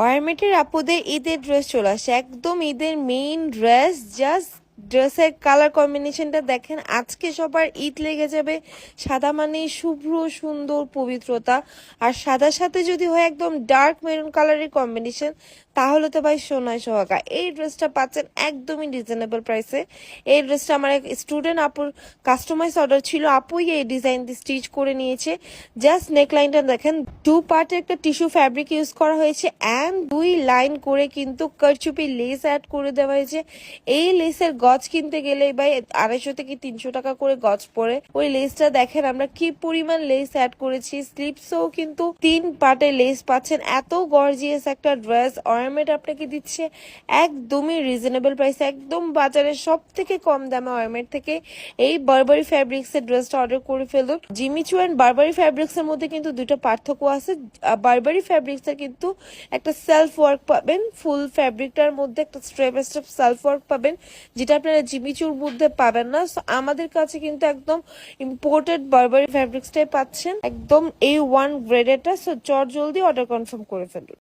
অর্মেটের আপুদের ঈদের ড্রেস চলে আসে, একদম ঈদের মেইন ড্রেস। জাস্ট ড্রেসের কালার কম্বিনেশনটা দেখেন, আজকে সবার ঈদ লেগে যাবে। সাদা মানে শুভ্র সুন্দর পবিত্রতা, আর সাদার সাথে যদি হয় একদম ডার্ক মেরুন কালারের কম্বিনেশন, তাহলে তো ভাই সোনায় সোহাগা। এই ড্রেসটা পাচ্ছেন একদমই রিজনেবল প্রাইসে। এই ড্রেসটা আমার এক স্টুডেন্ট আপুর কাস্টমাইজ অর্ডার ছিল, আপুই এই ডিজাইন দিয়ে স্টিচ করে নিয়েছে। জাস্ট নেকলাইনটা দেখেন, 2 পার্টের একটা টিস্যু ফ্যাব্রিক ইউজ করা হয়েছে অ্যান্ড 2 লাইন করে কিন্তু কারচুপি লেস অ্যাড করে দেওয়া হয়েছে। এই লেসের গজ কিনতে গেলে ভাই 250 থেকে 300 টাকা করে গজ পড়ে। ওই লেসটা দেখেন আমরা কি পরিমাণ লেস অ্যাড করেছি। স্লিপসও কিন্তু 3 পার্টের লেস পাচ্ছেন। এত গর্জিয়াস একটা ড্রেস অর্নামেন্ট আপনাকে দিচ্ছে একদমই রিজনেবল প্রাইসে, একদম বাজারের সব থেকে কম দামে অর্নামেন্ট থেকে এই বারবারি ফ্যাব্রিক্স এর ড্রেসটা অর্ডার করে ফেলুন। জিমিচু এন্ড বারবারি ফ্যাব্রিক্স এর মধ্যে কিন্তু দুটো পার্থক্য আছে। বারবারি ফ্যাব্রিক্স এর কিন্তু একটা সেলফ ওয়ার্ক পাবেন, ফুল ফ্যাব্রিকটার মধ্যে একটা step by step self work পাবেন, যেটা আপনারা জিমিচুর মধ্যে পাবেন না। সো আমাদের কাছে কিন্তু একদম ইম্পোর্টেড বারবারি ফ্যাব্রিক্সটাই পাচ্ছেন, একদম A1 গ্রেডেরটা। সো চট জলদি অর্ডার কনফার্ম করে ফেলুন।